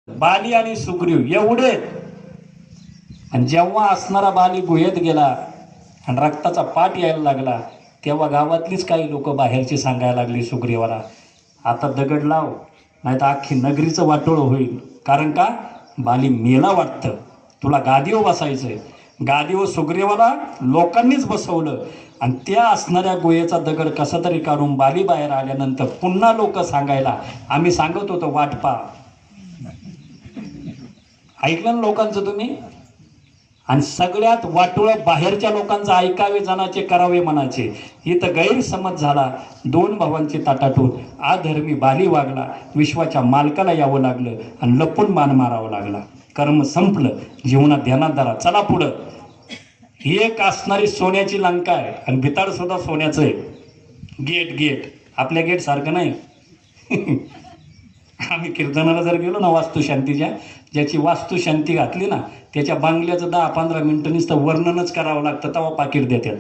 बाली आणि सुग्रीव एवढे. आणि जेव्हा असणारा बाली गुहेत गेला आणि रक्ताचा पाठ यायला लागला, तेव्हा गावातलीच काही लोक बाहेरची सांगायला लागली सुग्रीवाला, आता दगड लाव, नाही तर अख्खी नगरीचं वाटोळ होईल. कारण का, बाली मेला वाटतं, तुला गादीवर बसायचंय. गादीवर सुग्रीवाला लोकांनीच बसवलं. आणि त्या असणाऱ्या गुहेचा दगड कसा तरी काढून बाली बाहेर आल्यानंतर पुन्हा लोक सांगायला, आम्ही सांगत होतो वाट पा. ऐकलं ना लोकांचं तुम्ही. आणि सगळ्यात वाटोळं बाहेरच्या लोकांचं ऐकावे जनाचे करावे मनाचे. इथं गैरसमज झाला. दोन भावांची ताटाटूट. आधर्मी बाली वागला, विश्वाच्या मालकाला यावं लागलं आणि लपून मान मारावं लागला. कर्म संपलं, जीवनात ध्यानात धरा, चला पुढं. ही एक असणारी सोन्याची लंका आहे आणि भिताड सुद्धा सोन्याचं आहे. गेट गेट आपल्या गेट सारखं नाही. आम्ही कीर्तनाला जर गेलो ना वास्तुशांतीच्या, ज्याची वास्तुशांती घातली ना त्याच्या बांगल्याचं 10-15 मिनिटं नुसतं वर्णनच करावं लागतं, तेव्हा पाकिट देतात.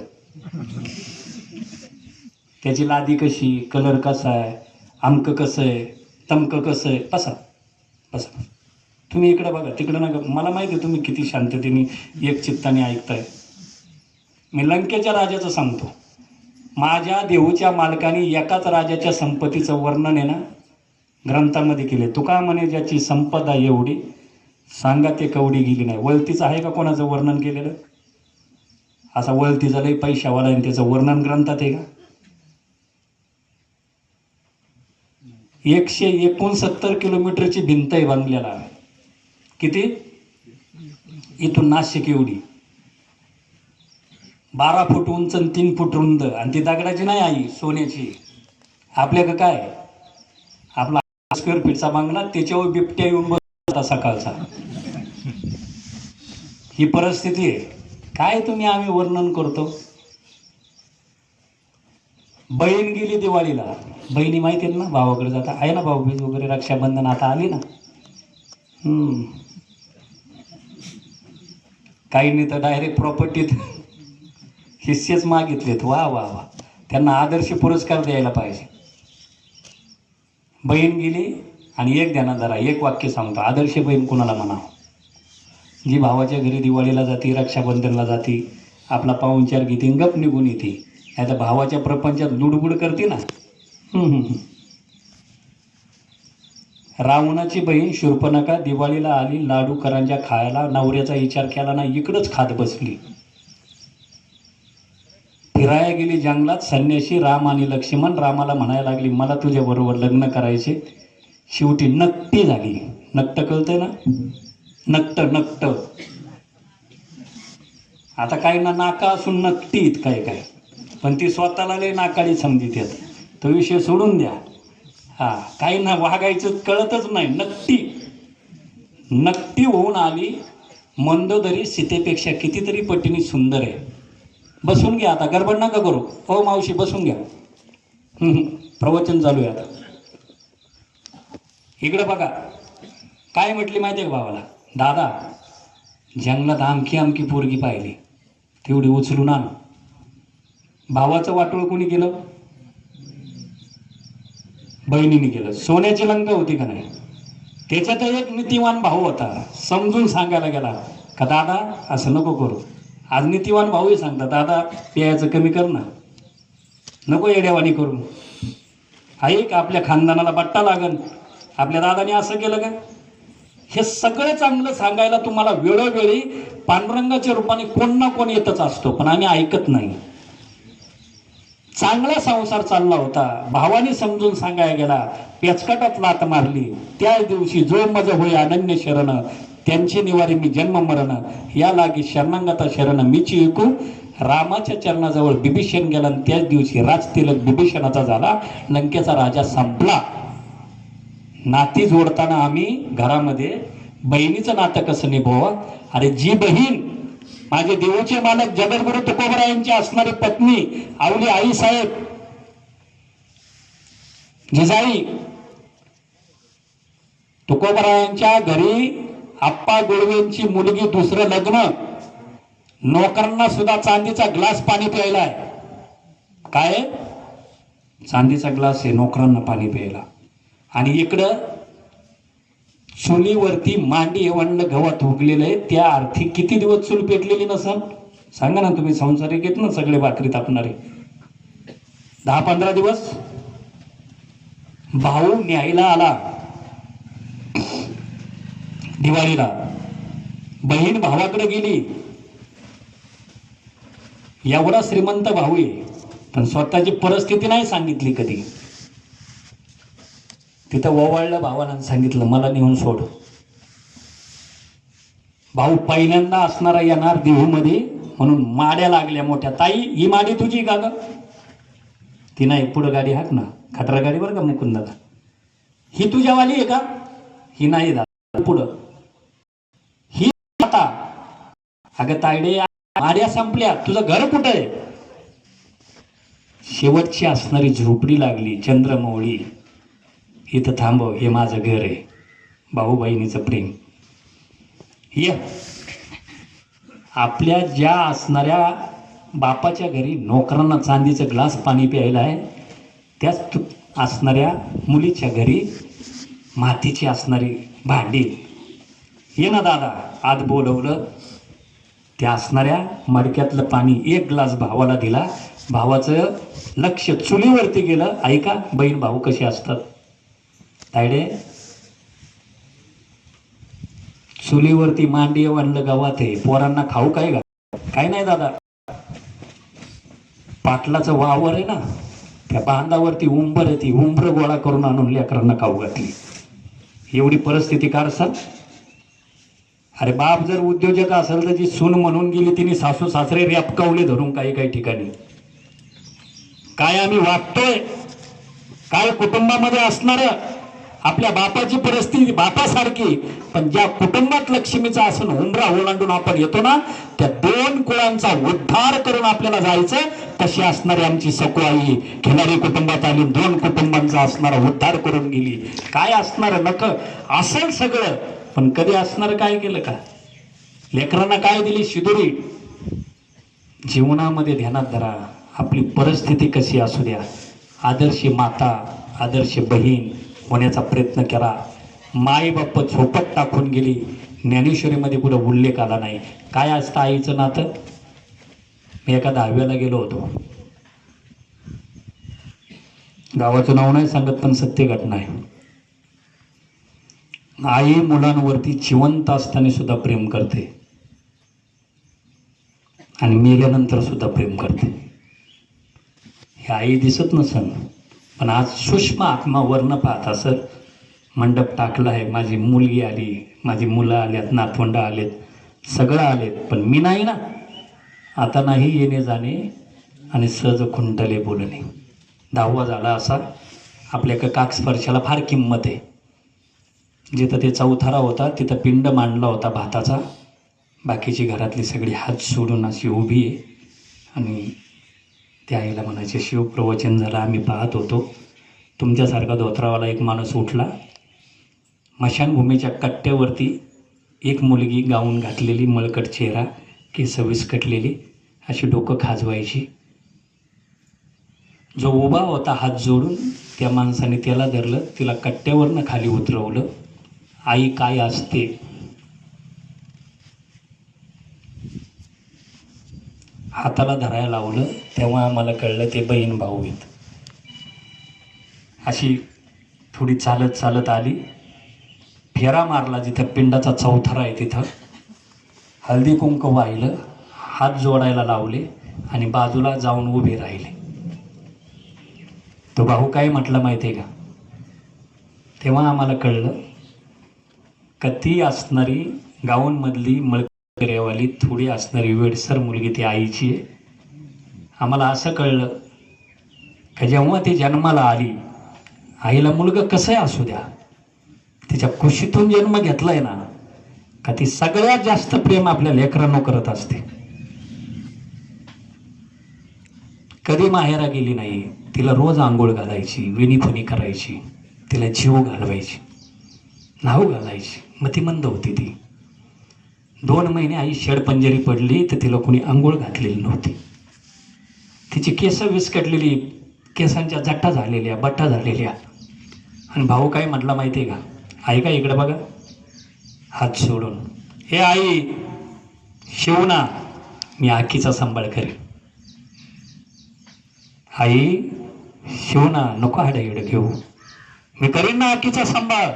त्याची लादी कशी, कलर कसा आहे, आमकं कसं आहे, तमकं कसं आहे. बसा बसा, तुम्ही इकडे बघा, तिकडे नका. मला माहिती आहे तुम्ही किती शांततेने एक चित्ताने ऐकताय. मी लंकेच्या राजाचं सांगतो. माझ्या देहूच्या मालकाने एकाच राजाच्या संपत्तीचं वर्णन आहे ना ग्रंथामध्ये केले. तुका म्हणे ज्याची संपदा एवढी, सांगा ते कवडी गेली नाही. वळतीचं आहे का कोणाचं वर्णन केलेलं? असा वळतीचा लई पैशावाला आणि त्याचं वर्णन ग्रंथात आहे का? 169 किलोमीटरची भिंत आहे बांधलेला. किती? इथून नाशिक एवढी. 12 फूट उंच आणि 3 फूट रुंद. आणि ती दगडाची नाही आई, सोन्याची. आपल्याकडं काय, आपला स्क्वेअर फीटचा बांगला, त्याच्यावर बिबट्या येऊन बसता सकाळचा. ही परिस्थिती आहे. काय तुम्ही आम्ही वर्णन करतो. बहीण गेली दिवाळीला. बहिणी माहिती आहे ना भावाकडे जाता, आहे ना भाऊबीज वगैरे, रक्षाबंधन आता आली ना. काहींनी तर डायरेक्ट प्रॉपर्टीत हिस्सेच मागितलेत. वा वा वा, त्यांना आदर्श पुरस्कार द्यायला पाहिजे. बहीण गेली आणि एक ध्यानात धरा, एक वाक्य सांगतो. आदर्श बहीण कोणाला म्हणावं? जी भावाच्या घरी दिवाळीला जाती, रक्षाबंधनला जाती, आपला पाहुणचार घेते, गप निघून येते. नाही तर भावाच्या प्रपंचात लुडबुड करते ना. रावणाची बहीण शूर्पणखा दिवाळीला आली लाडू करंज्या खायला. नवऱ्याचा विचार केला ना, इकडंच खात बसली. फिरायला गेली जंगलात. संन्याशी राम आणि लक्ष्मण. रामाला म्हणायला लागली, मला तुझ्या बरोबर लग्न करायचे. शेवटी नकटी झाली. नकट कळतंय ना, नकट नकट. आता काही ना नाका असून नकटीत काय काय, पण ती स्वतःला लय नाकाळी समजित. तो विषय सोडून द्या. काही ना वागायचं कळतच नाही. नकटी नकटी होऊन आली. मंदोदरी सीतेपेक्षा कितीतरी पटीने सुंदर आहे. बसून घ्या, आता गडबड नका करू. हो मावशी बसून घ्या. प्रवचन चालू आहे आता. इकडे बघा काय म्हटली माहिती आहे का भावाला? दादा, जंगलात आमकी आमकी पोरगी पाहिली, तेवढी उचलून आण. भावाचं वाटोळ कोणी केलं? बहिणीने केलं. सोन्याची लंका होती का नाही? त्याच्यात एक नीतिवान भाऊ होता. समजून सांगायला गेला का दादा असं नको करू. आज नीतिवान भाऊही सांगतात, दादा प्यायचं कमी कर ना, नको येड्यावानी करू. ऐक, आपल्या खानदानाला बट्टा लागन, आपल्या दादाने असं केलं का? हे सगळं चांगलं सांगायला तुम्हाला वेळोवेळी पांडुरंगाच्या रूपाने कोण ना कोण येतच असतो, पण आम्ही ऐकत नाही. चांगला संसार चालला होता. भावाने समजून सांगायला गेला, पेचकाटात लात मारली. त्याच दिवशी जो मज होय अनन्य शरण, त्यांची निवारी मी जन्म मरण, या लागी शरणांगता शरण मीची ऐकू. रामाच्या चरणाजवळ बिभीषण गेला आणि त्याच दिवशी राजतिलक बिभीषणाचा झाला. लंकेचा राजा संपला. नाती जोडताना आम्ही घरामध्ये बहिणीचं नातं कसं निभावं? अरे जी बहीण माझे देऊचे मालक जगद्गुरु तुकोबरायांची असणारी पत्नी आवली आई साहेब जिजाई, तुकोबरायांच्या घरी आप्पा गुळवेंची मुलगी, दुसरं लग्न. नोकरांना सुद्धा चांदीचा ग्लास पाणी प्यायलाय. काय? चांदीचा ग्लास आहे नोकरांना पाणी प्यायला. आणि इकडं चुलीवरती मांडी एवढं गव्हात उगलेलं आहे, त्या अर्थी किती दिवस चूल पेटलेली नसन? सांगा ना तुम्ही, संसारिक आहेत ना सगळे भाकरी तापणारे. 10-15 दिवस. भाऊ न्यायला आला दिवाळीला, बहीण भावाकडे गेली. एवढा श्रीमंत भाऊ आहे, पण स्वतःची परिस्थिती नाही सांगितली कधी. तिथं ओवाळलं भावानं, सांगितलं मला नेऊन सोड. भाऊ पहिल्यांदा असणारा येणार देहूमध्ये, म्हणून माड्या लागल्या मोठ्या. ताई, ही माडी तुझी का ग? ती नाही, पुढं गाडी हाक ना, खटरा गाडी बरं का मुकुंदाला. ही तुझ्यावाली आहे का? ही नाही दादा. पुढं ही आता. अगं तायडे, माड्या संपल्या, तुझं घर कुठं आहे? शेवटची असणारी झोपडी लागली, चंद्रमौळी. इथं थांबव, हे माझं घर आहे. भाऊ बहिणीचं प्रेम. ये आपल्या ज्या असणाऱ्या बापाच्या घरी नोकरांना चांदीचं ग्लास पाणी प्यायला आहे, त्याच असणाऱ्या मुलीच्या घरी मातीची असणारी भांडी. ये ना दादा, आज बोलवलं. त्या असणाऱ्या मडक्यातलं पाणी एक ग्लास भावाला दिला. भावाचं लक्ष चुलीवरती गेलं. ऐका बहीण भाऊ कसे असतात तायडे. चुलीवरती मांडी आणलं गावात आहे, पोरांना खाऊ काय का? काय नाही दादा. पाटलाचं वावर आहे ना, त्या बांधावरती उंबर आहे, ती उंबर गोळा करून आणून लेकरांना खाऊ घातली. एवढी परिस्थिती कारसाल. अरे बाप जर उद्योजक असेल तर जी सून म्हणून गेली, तिने सासू सासरे रेपकावले धरून काही काही ठिकाणी. काय आम्ही वागतोय, काय कुटुंबामध्ये असणार आपल्या बापाची परिस्थिती बापासारखी, पण ज्या कुटुंबात लक्ष्मीचा आसन उंबरा ओलांडून आपण येतो ना, त्या 2 कुळांचा उद्धार करून आपल्याला जायचं. तशी असणारी आमची सकुआई खिलारी कुटुंबात आली, 2 कुटुंबांचा असणारा उद्धार करून गेली. काय असणार नक असेल सगळं, पण कधी असणार काय केलं का? लेकरांना काय दिली? शिदुरी. जीवनामध्ये ध्यानात धरा, आपली परिस्थिती कशी असू द्या, आदर्शी माता, आदर्श बहीण होण्याचा प्रयत्न करा. माई बाप झोपट टाकून गेली, ज्ञानेश्वरीमध्ये कुठं उल्लेख आला नाही. काय असतं आईचं नातं? मी एका 10व्याला गेलो होतो, गावाचं नाव नाही सांगत पण सत्य घटना आहे. आई मुलांवरती जिवंत असताना सुद्धा प्रेम करते आणि मेल्यानंतर सुद्धा प्रेम करते. हे आई दिसत नसन, पण आज सूक्ष्म आत्मा वर्ण पाहता. सर मंडप टाकला आहे, माझी मुलगी आली, माझी मुलं आल्यात, नातवंड आलेत, सगळं आलेत, पण मी नाही ना. आता नाही येणे जाणे आणि सहज खुंटले बोलणे. 10वा झाला असा. आपल्या काकस्पर्शाला फार किंमत आहे. जिथं ते चौथारा होता तिथं पिंड मांडला होता भाताचा. बाकीची घरातली सगळी हात सोडून अशी उभी आहे आणि त्या आईला म्हणायचे, शिवप्रवचन झालं, आम्ही पाहत होतो. तुमच्यासारखा धोत्रावाला एक माणूस उठला. मशानभूमीच्या कट्ट्यावरती एक मुलगी गाऊन घातलेली, मळकट चेहरा, केस विस्कटलेली, अशी डोकं खाजवायची. जो उभा होता हात जोडून, त्या माणसाने त्याला धरलं, तिला कट्ट्यावरनं खाली उतरवलं. आई काय असते हाताला धरायला लावलं. तेव्हा आम्हाला कळलं ते बहीण भाऊ आहेत. अशी थोडी चालत चालत आली, फेरा मारला जिथं पिंडाचा चौथरा आहे तिथं, हळदी कुंकू वाहिलं, हात जोडायला लावले आणि बाजूला जाऊन उभे राहिले. तो भाऊ काय म्हटलं माहिती आहे का? तेव्हा आम्हाला कळलं का ती असणारी गावांमधली मळकरेवाली थोडी असणारी वेडसर मुलगी ती आईची आहे. आम्हाला असं कळलं का जेव्हा ती जन्माला आली, आईला मुलगा कसंही असू द्या, तिच्या कुशीतून जन्म घेतलाय ना, का ती सगळ्यात जास्त प्रेम आपल्या लेकरांना करत असते. कधी माहेरा गेली नाही, तिला रोज आंघोळ घालायची, विणीफुणी करायची, तिला जीव घालवायची, नाव घालायची, मतिमंद होती ती. 2 महिने आई शेडपंजरी पडली तर तिला कोणी आंघोळ घातलेली नव्हती. तिची केस विस्कटलेली, केसांच्या जट्टा झालेल्या, बट्टा झालेल्या. आणि भाऊ काय म्हटला माहिती आहे का? ऐका इकडे बघा, हात सोडून, हे आई शिवना मी आखीचा सांभाळ करेन. आई शिवना नको हाडाईड घेऊ, मी करीन ना आखीचा सांभाळ.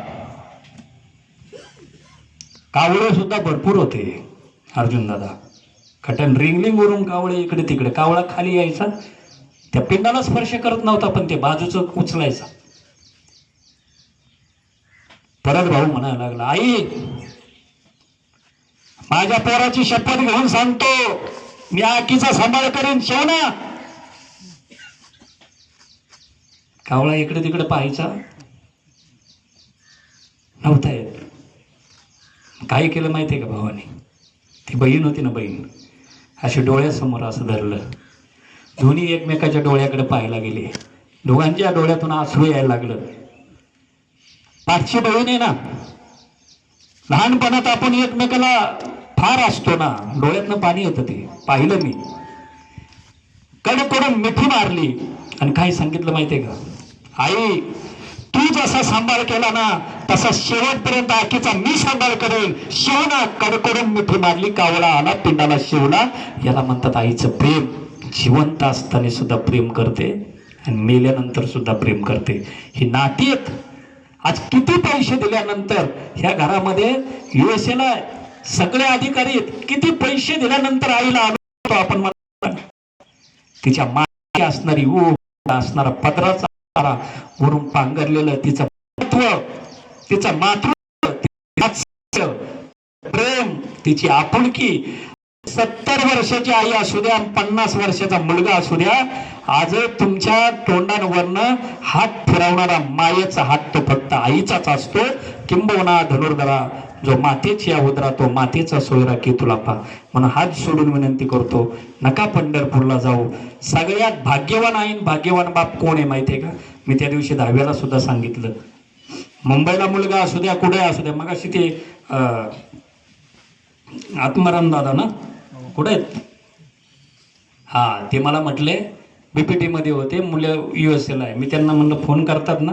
कावळे सुद्धा भरपूर होते अर्जुन दादा. खटन रिंगलिंग वरून कावळे इकडे तिकडे, कावळा खाली यायचा, त्या पिंडाला स्पर्श करत नव्हता पण ते बाजूचं उचलायचा. परत भाऊ म्हणायला लागला, आई माझ्या पोराची शपथ घेऊन सांगतो मी आखीचा सांभाळ करेन शिवना. कावळा इकडे तिकडे पाहायचा, नव्हता येत. काय केलं माहितीये का भावाने, ती बहीण होती ना बहीण, अशी डोळ्यासमोर असं धरलं, दोन्ही एकमेकाच्या डोळ्याकडे पाहायला गेले, दोघांच्या डोळ्यातून अश्रू यायला लागलं. पाठची बहीण आहे ना, लहानपणात आपण एकमेकाला फार असतो ना, डोळ्यातनं पाणी होतं, ते पाहिलं मी. कडकडून मिठी मारली आणि काय सांगितलं माहितीये का, आई तू जसा सांभाळ केला ना तसा शेवटपर्यंत आखीचा मी सांभाळ करेन. शिवना कडकडून मिठी मारली, कावळा आला, पिंडाला शिवला. याला म्हणतात आईचं प्रेम. जिवंत असताना सुद्धा प्रेम करते आणि मेल्यानंतर सुद्धा प्रेम करते. ही नाती आहेत. आज किती पैसे दिल्यानंतर ह्या घरामध्ये USA सगळे अधिकारी आहेत, किती पैसे दिल्यानंतर आईला आलो आपण तिच्या मागे असणारी ऊब असणारा पदराचा वरून पांघरलेलं तिचं तिचं मातृत्व, प्रेम, तिची आपुलकी. 70 वर्षाची आई असू द्या, 50 वर्षाचा मुलगा असू द्या, आज तुमच्या तोंडांवरनं हात फिरवणारा मायेचा हात तो फक्त आईचाच असतो. किंबहुना धनुर्धरा जो मातेची उदरा तो मातेचा सोयरा की तुला पा. म्हणून हात सोडून विनंती करतो, नका पंढरपूरला जाऊ. सगळ्यात भाग्यवान आईन भाग्यवान बाप कोण आहे माहितीये का, मी त्या दिवशी 10व्याला सुद्धा सांगितलं. मुंबईला मुलगा असू द्या, कुठे असू द्या, मग अशी ते आत्माराम दादा ना, कुठे आहेत, हा ते मला म्हटले BPT मध्ये होते, मुलं USA आहे. मी त्यांना म्हणलं फोन करतात ना,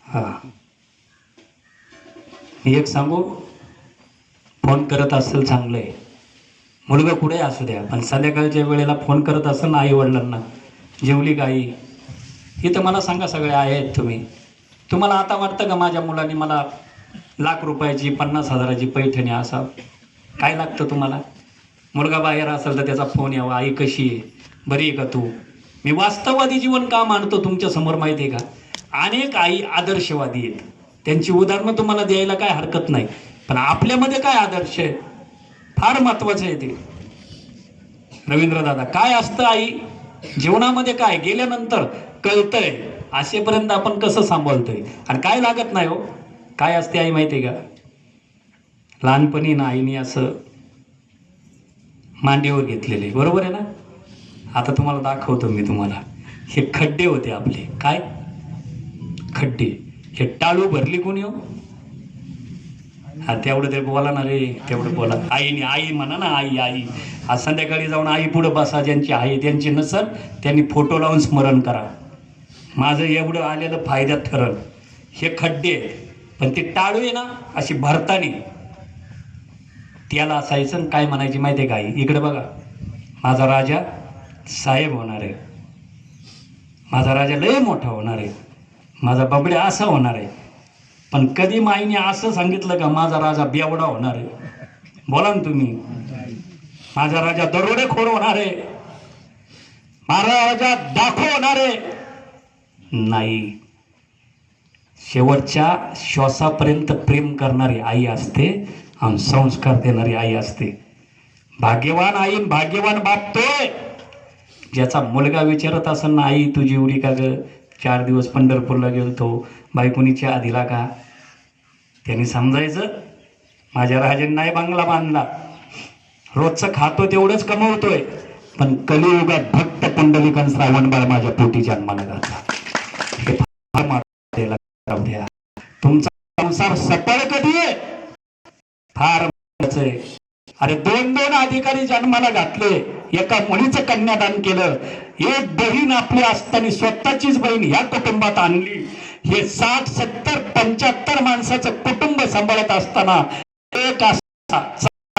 हा मी एक सांगू, फोन करत असेल चांगलं आहे, मुलगा कुठे असू द्या, पण संध्याकाळच्या वेळेला फोन करत असेल ना आई वडिलांना, जेवली का आई, ही तर मला सांगा, सगळे आहेत तुम्ही. तुम्हाला आता वाटतं का माझ्या मुलांनी मला लाख रुपयाची 50,000ची पैठणी असा काय लागतं तुम्हाला? मुलगा बाहेर असेल तर त्याचा फोन यावा, आई कशी आहे, बरी आहे का तू. मी वास्तववादी जीवन का मांडतो तुमच्या समोर माहिती आहे का, अनेक आई आदर्शवादी आहेत, त्यांची उदाहरणं तुम्हाला द्यायला काय हरकत नाही, पण आपल्यामध्ये काय आदर्श आहे फार महत्वाचं आहे ते. रवींद्र दादा, काय असतं आई जीवनामध्ये, काय गेल्यानंतर कळतंय, असेपर्यंत आपण कसं सांभाळतोय आणि काय लागत नाही हो. काय असते आई माहिती आहे का, लहानपणी ना आईने असं मांडीवर घेतलेले, बरोबर आहे ना. आता तुम्हाला दाखवतो मी तुम्हाला, हे खड्डे होते आपले, काय खड्डे, हे टाळू भरली कोणी हो. हा तेवढं ते बोला ना रे, तेवढं बोला. आईने, आई म्हणा ना, आई आई. आज संध्याकाळी जाऊन आई पुढं बसा, ज्यांची आहे त्यांची नसल त्यांनी फोटो लावून स्मरण करा, माझं एवढं आलेलं फायद्यात ठरल. हे खड्डे पण ते टाळू आहे ना अशी भरतानी, त्याला असायचं काय म्हणायची माहिती आहे का आई, इकडे बघा माझा राजा साहेब होणार आहे, माझा राजा लय मोठा होणार आहे, माझा बबड्या असा होणार आहे. पण कधी माईने असं सांगितलं का माझा राजा बेवडा होणार आहे? बोला ना तुम्ही. माझा राजा दरोडेखोर होणार आहे, माझा राजा दाखव होणार आहे? नाही. शेवटच्या श्वासापर्यंत प्रेम करणारी आई असते आणि संस्कार देणारी आई असते. भाग्यवान आई, भाग्यवान बाप तोय ज्याचा मुलगा विचारत असेल ना, आई तुझी एवढी का ग, 4 दिवस पंढरपूरला गेलतो, बायकोनी चहा दिला का? त्यांनी समजायचं माझ्या राजाने नाही बंगला बांधला, रोजचं खातो तेवढंच कमवतोय, पण कलियुगात भक्त पुंडलिकन श्रावणबाळ माझ्या पोटी जन्माला घातला. तुमचा संसार सफळ कधी आहे फार महत्वाचं आहे. अरे 2 अधिकारी जन्माला घातले, एका मुलीचं कन्यादान केलं, एक बहीण आपली असताना स्वतःचीच बहीण ह्या कुटुंबात आणली, हे 60 70 75 माणसाचं कुटुंब सांभाळत असताना एक असा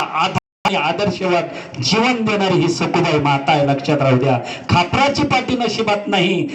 आणि आदर्शवाद जीवन देणारी ही सकुबाई माता आहे, लक्षात राहू द्या. खापराची पाठी नशिबात नाही.